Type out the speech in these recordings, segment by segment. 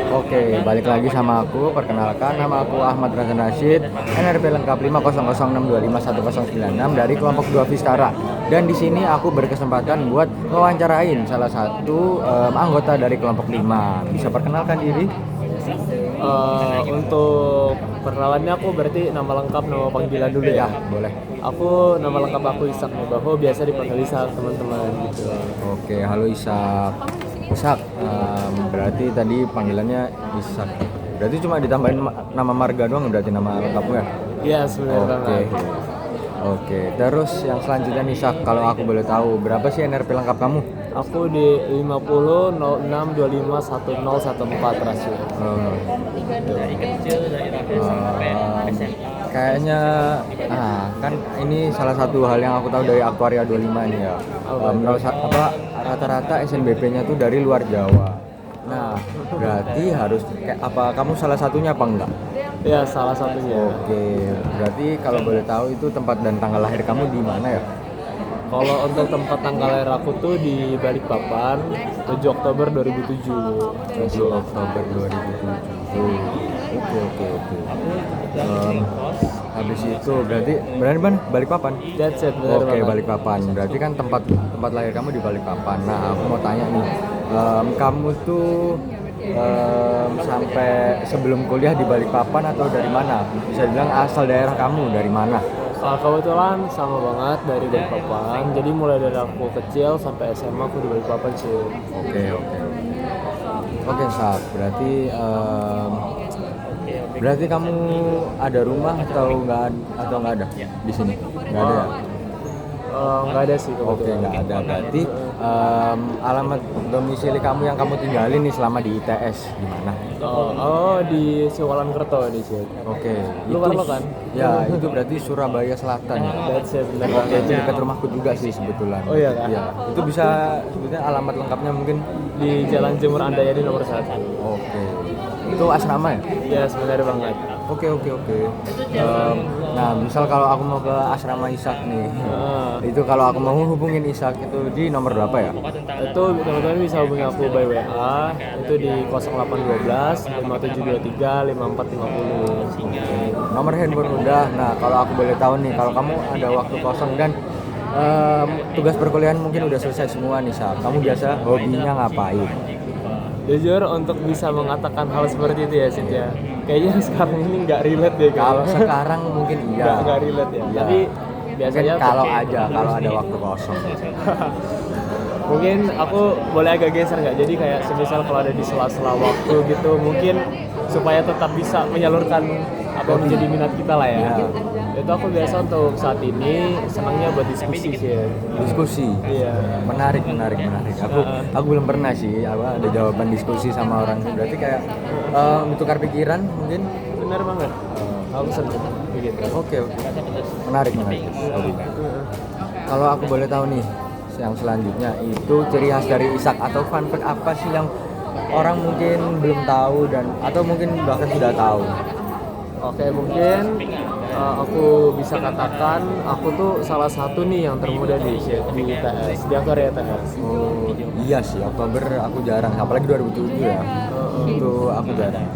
Oke, balik lagi sama aku. Perkenalkan, nama aku Ahmad Razan Rashid, NRP lengkap 50062510096 dari kelompok 2 Vistara. Dan di sini aku berkesempatan buat ngewawancarain salah satu anggota dari kelompok 5. Bisa perkenalkan diri? Untuk perkenalannya aku berarti nama lengkap, nama panggilan dulu ya. Boleh. Nama lengkap aku Ishak Nubaho, biasa dipanggil Ishak teman-teman gitu. Oke, halo Ishak. Ishak, berarti tadi panggilannya Ishak. Berarti cuma ditambahin nama marga doang berarti nama lengkapnya? Iya, sebenarnya banget. Oke, terus yang selanjutnya nih Ishak, kalau aku boleh tahu berapa sih NRP lengkap kamu? Aku di 50 06 25 10 14 rasio. Kayaknya kan ini salah satu hal yang aku tahu dari Aktuaria 25 ini ya. Rata-rata SNBP-nya tuh dari luar Jawa. Nah, berarti harus kamu salah satunya apa enggak? Ya, salah satunya. Oke, berarti kalau boleh tahu itu tempat dan tanggal lahir kamu di mana ya? Kalau untuk tempat tanggal lahir aku tuh di Balikpapan, 7 Oktober 2007. 7 Oktober 2007. Oke. Habis itu berarti mana? Balikpapan. That's it, benar Oke, banget. Balikpapan. Berarti kan tempat lahir kamu di Balikpapan. Nah, aku mau tanya nih, kamu tuh sampai sebelum kuliah di Balikpapan atau dari mana? Bisa bilang asal daerah kamu dari mana? Kebetulan sama banget dari Balikpapan. Jadi mulai dari aku kecil sampai SMA aku di Balikpapan sih. Oke, Sat. Berarti kamu ada rumah atau nggak ada di sini? Nggak ada ya? Nggak ada sih Oke, kebetulan. nggak ada. Berarti alamat domisili kamu yang kamu tinggalin nih selama di ITS di mana? Di Siwalan Kerto di sini. Oke, Lu kan? Ya, itu berarti Surabaya Selatan ya. That's it, benar Oke, itu banget. dekat rumahku juga sih sebetulnya. Oh iya kan? Iya, itu bisa sebetulnya alamat lengkapnya mungkin. Di Jalan Jemur Andayani nomor 1. Oke, itu asrama ya? Ya, sebenarnya banget. Oke. Nah, misal kalau aku mau ke asrama Ishak nih, itu kalau aku mau hubungin Ishak itu di nomor berapa ya? Itu teman-teman bisa hubungi aku by WA, itu di 0812 5723 5450. Nomor handphone udah. Nah, kalau aku boleh tahu nih, kalau kamu ada waktu kosong dan tugas perkuliahan mungkin udah selesai semua nih, Ishak, kamu biasa hobinya ngapain? Jujur untuk bisa mengatakan hal seperti itu ya, Sid ya. Kayaknya sekarang ini nggak relate deh. Kalau sekarang mungkin iya. Nggak relate ya. Iya. Tapi biasanya Mungkin kalau ada waktu kosong. mungkin aku boleh agak geser nggak? Jadi kayak semisal kalau ada di sela-sela waktu gitu, mungkin supaya tetap bisa menyalurkan apa yang menjadi minat kita lah ya. Iya. Itu aku biasa untuk saat ini senangnya buat diskusi sih ya. Diskusi. Iya. Menarik. Aku belum pernah sih ada jawaban diskusi sama orang. Berarti kayak bertukar pikiran mungkin. Benar banget. Aku senang begitu. Oke. Menarik. Kalau aku boleh tahu nih, yang selanjutnya itu ciri khas dari Ishak atau fun fact apa sih yang orang mungkin belum tahu dan atau mungkin bahkan sudah tahu? Oke, mungkin aku bisa katakan aku tuh salah satu nih yang termuda di ITS, di Aktuaria ITS. Oh iya sih, Oktober aku jarang, apalagi 2007 ya. Itu aku jarang.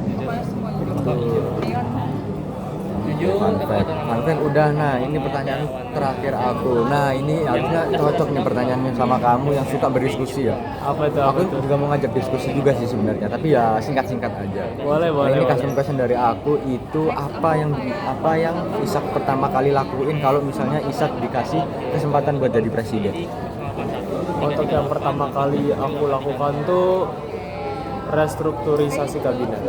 Fun fact udah. Nah, ini pertanyaan terakhir aku. Nah, ini harusnya cocok nih pertanyaannya sama kamu yang suka berdiskusi ya. Apa itu? Aku juga mau ngajak diskusi juga sih sebenarnya, tapi ya singkat-singkat aja. Boleh. Ini custom question dari aku itu apa yang Ishak pertama kali lakuin kalau misalnya Ishak dikasih kesempatan buat jadi presiden? Untuk yang pertama kali aku lakukan tuh restrukturisasi kabinet.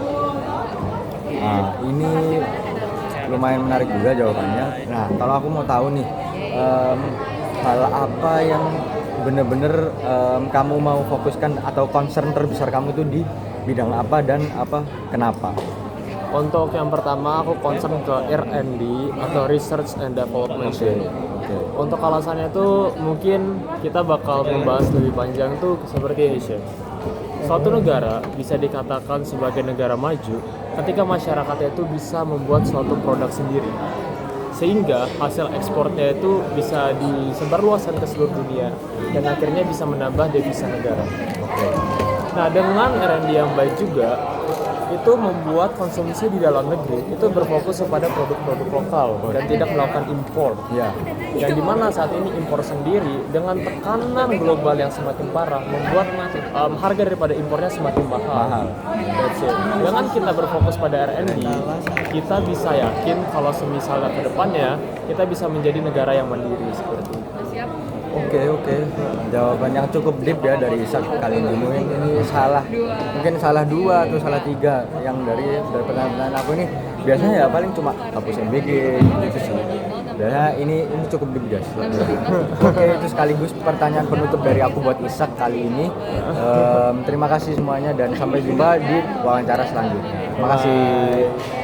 Nah, ini lumayan menarik juga jawabannya. Nah, kalau aku mau tahu nih, hal apa yang bener-bener kamu mau fokuskan atau concern terbesar kamu itu di bidang apa dan kenapa? Untuk yang pertama aku concern ke R&D atau Research and Development. Oke. Untuk alasannya tuh mungkin kita bakal membahas lebih panjang tuh seperti ini sih. Suatu negara bisa dikatakan sebagai negara maju ketika masyarakatnya itu bisa membuat suatu produk sendiri, sehingga hasil ekspornya itu bisa disebarluaskan ke seluruh dunia dan akhirnya bisa menambah devisa negara. Oke. Nah, dengan R&D yang baik juga itu membuat konsumsi di dalam negeri itu berfokus kepada produk-produk lokal dan tidak melakukan impor. Ya. Yang dimana saat ini impor sendiri dengan tekanan global yang semakin parah membuat harga daripada impornya semakin mahal. That's it. Dengan kita berfokus pada R&D, kita bisa yakin kalau semisalnya ke depannya kita bisa menjadi negara yang mandiri seperti itu. Oke. Jawaban yang cukup deep ya dari Ishak kali ini. Mungkin ini mungkin salah 2 atau salah 3 yang dari pertanyaan aku ini. Biasanya ya paling cuma hapus MBG gitu sih. Biasanya ini cukup deep guys. Oke, itu sekaligus pertanyaan penutup dari aku buat Ishak kali ini. Terima kasih semuanya dan sampai jumpa di wawancara selanjutnya. Terima kasih.